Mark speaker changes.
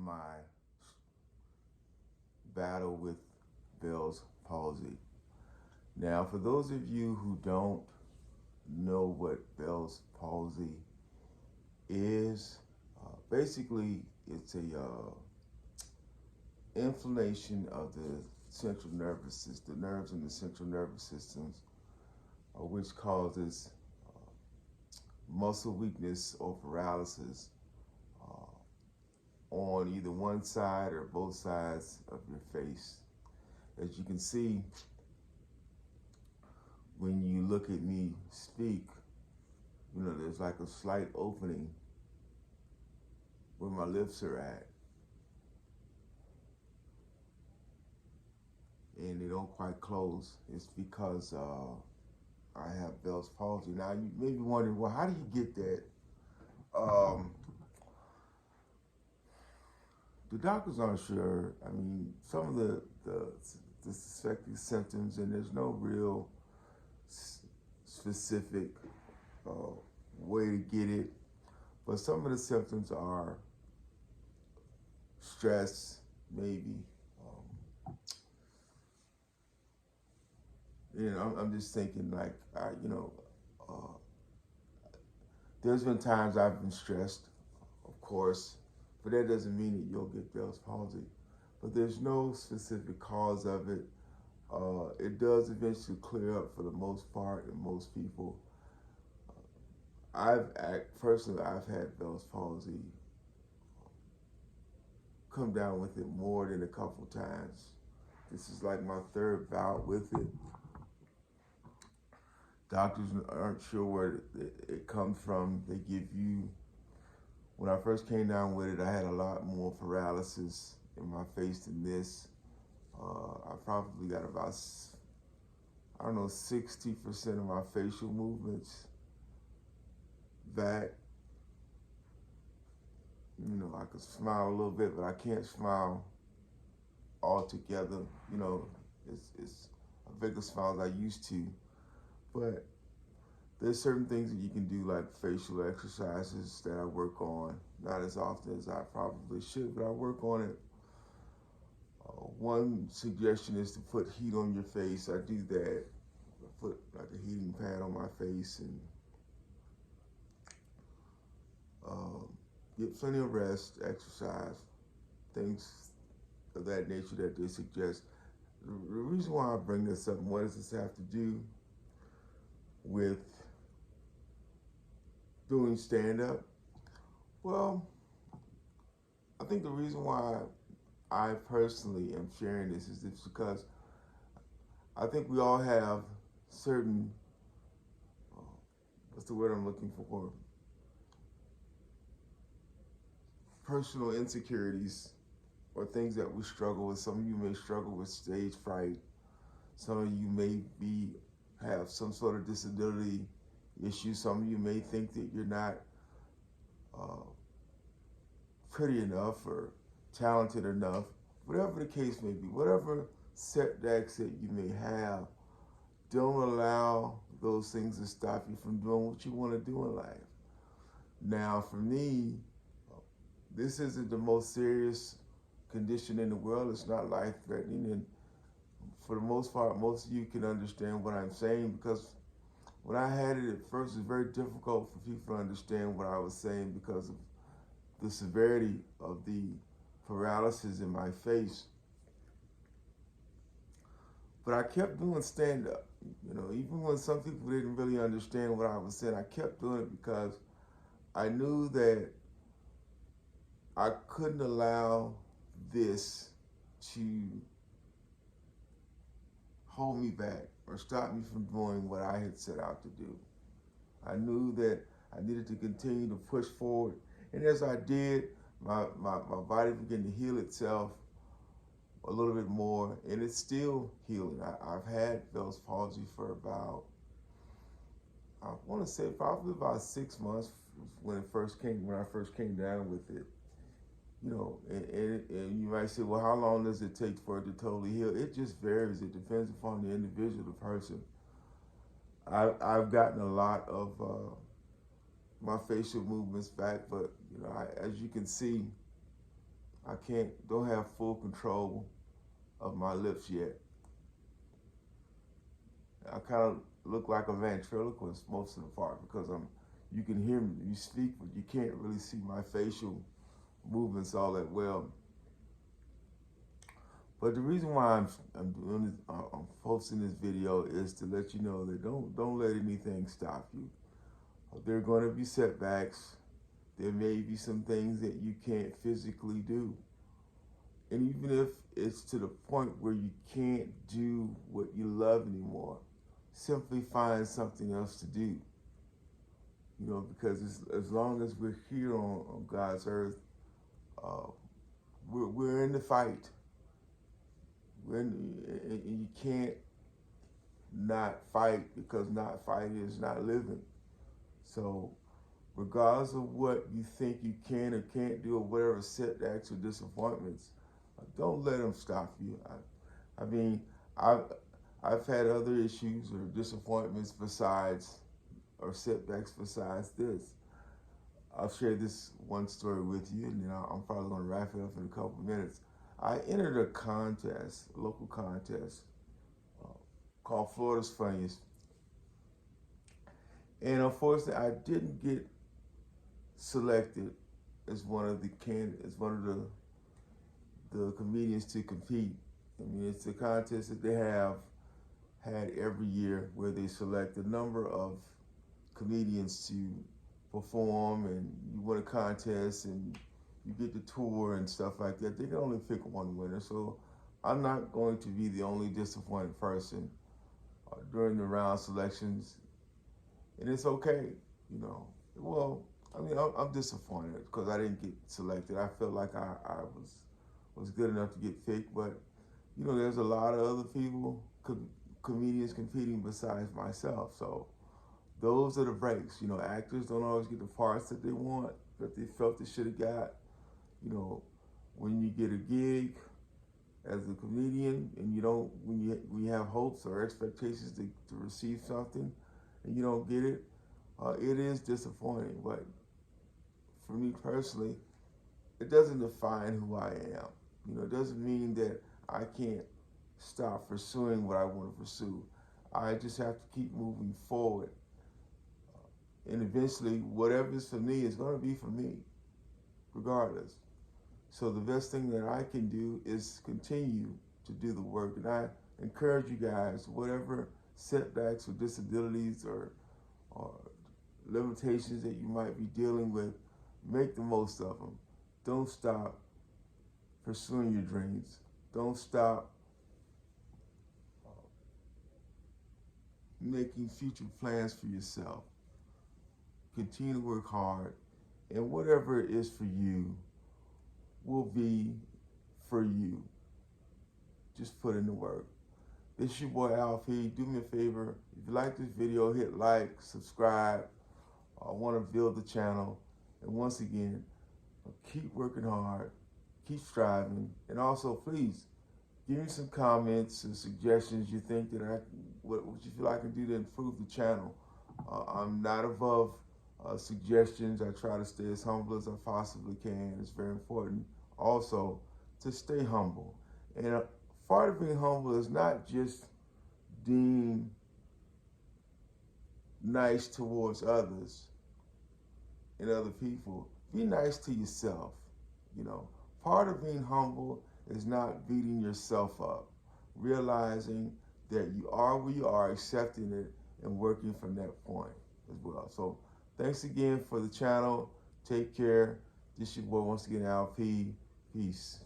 Speaker 1: my battle with Bell's palsy. Now, for those of you who don't know what Bell's palsy is, basically it's a inflammation of the central nervous system, the nerves in the central nervous systems, which causes muscle weakness or paralysis on either one side or both sides of your face. As you can see, when you look at me speak, there's like a slight opening where my lips are at. And they don't quite close. It's because I have Bell's palsy. Now, you may be wondering, well, how do you get that? The doctors aren't sure. I mean, some of the suspected symptoms, and there's no real specific way to get it, but some of the symptoms are stress, maybe. I'm just thinking like, there's been times I've been stressed, of course, but that doesn't mean that you'll get Bell's palsy. But there's no specific cause of it. It does eventually clear up for the most part in most people. Personally, I've had Bell's palsy, come down with it more than a couple times. This is like my third bout with it. Doctors aren't sure where it comes from. They give you, when I first came down with it, I had a lot more paralysis in my face than this. I probably got about, 60% of my facial movements back. I could smile a little bit, but I can't smile altogether. It's a bigger smile as I used to. But there's certain things that you can do, like facial exercises that I work on, not as often as I probably should, but I work on it. One suggestion is to put heat on your face. I do that. I put like a heating pad on my face and get plenty of rest, exercise, things of that nature that they suggest. The reason why I bring this up, and what does this have to do with doing stand-up? Well, I think the reason why I personally am sharing this is because I think we all have certain, what's the word I'm looking for? Personal insecurities or things that we struggle with. Some of you may struggle with stage fright. Some of you may have some sort of disability issue. Some of you may think that you're not pretty enough or talented enough. Whatever the case may be, whatever setbacks that you may have, don't allow those things to stop you from doing what you want to do in life. Now, for me, this isn't the most serious condition in the world. It's not life-threatening, and for the most part, most of you can understand what I'm saying, because when I had it at first, it was very difficult for people to understand what I was saying because of the severity of the paralysis in my face. But I kept doing stand-up, even when some people didn't really understand what I was saying. I kept doing it because I knew that I couldn't allow this to hold me back or stop me from doing what I had set out to do. I knew that I needed to continue to push forward. And as I did, my body began to heal itself a little bit more, and it's still healing. I've had Bell's palsy for about, I want to say probably about 6 months when I first came down with it. And you might say, well, how long does it take for it to totally heal? It just varies. It depends upon the individual, the person. I've gotten a lot of my facial movements back, but as you can see, don't have full control of my lips yet. I kind of look like a ventriloquist most of the part because you can hear me speak, but you can't really see my facial movements all that well. But the reason why I'm doing this, I'm posting this video is to let you know that don't let anything stop you. There are going to be setbacks. There may be some things that you can't physically do. And even if it's to the point where you can't do what you love anymore, simply find something else to do. You know, because as long as we're here on God's earth, we're in the fight. And you can't not fight, because not fighting is not living. So regardless of what you think you can or can't do, or whatever setbacks or disappointments, don't let them stop you. I mean, I've had other issues or disappointments besides, or setbacks besides this. I'll share this one story with you, and then I'm probably going to wrap it up in a couple of minutes. I entered a contest, a local contest, called Florida's Funniest. And unfortunately, I didn't get selected as one of the comedians to compete. I mean, it's a contest that they have had every year where they select a number of comedians to perform, and you win a contest and you get the tour and stuff like that. They can only pick one winner, so I'm not going to be the only disappointed person during the round selections, and it's okay, you know. Well, I mean, I'm disappointed because I didn't get selected. I felt like I was good enough to get picked, but you know, there's a lot of other people, comedians competing besides myself. So those are the breaks. You know, actors don't always get the parts that they want, that they felt they should have got. You know, when you get a gig as a comedian and you don't, when you have hopes or expectations to receive something and you don't get it, it is disappointing. But for me personally, it doesn't define who I am. You know, it doesn't mean that I can't stop pursuing what I want to pursue. I just have to keep moving forward. And eventually, whatever is for me is going to be for me, regardless. So the best thing that I can do is continue to do the work. And I encourage you guys, whatever setbacks or disabilities or limitations that you might be dealing with, make the most of them. Don't stop pursuing your dreams. Don't stop making future plans for yourself. Continue to work hard, and whatever it is for you will be for you. Just put in the work. This is your boy Alfie. Do me a favor, if you like this video, hit like, subscribe. I want to build the channel. And once again, keep working hard, keep striving, and also please give me some comments and suggestions you think that what you feel I can do to improve the channel. I'm not above suggestions. I try to stay as humble as I possibly can. It's very important also to stay humble. And part of being humble is not just being nice towards others and other people. Be nice to yourself. You know, part of being humble is not beating yourself up, realizing that you are where you are, accepting it, and working from that point as well. So thanks again for the channel. Take care. This is your boy once again, LP. Peace.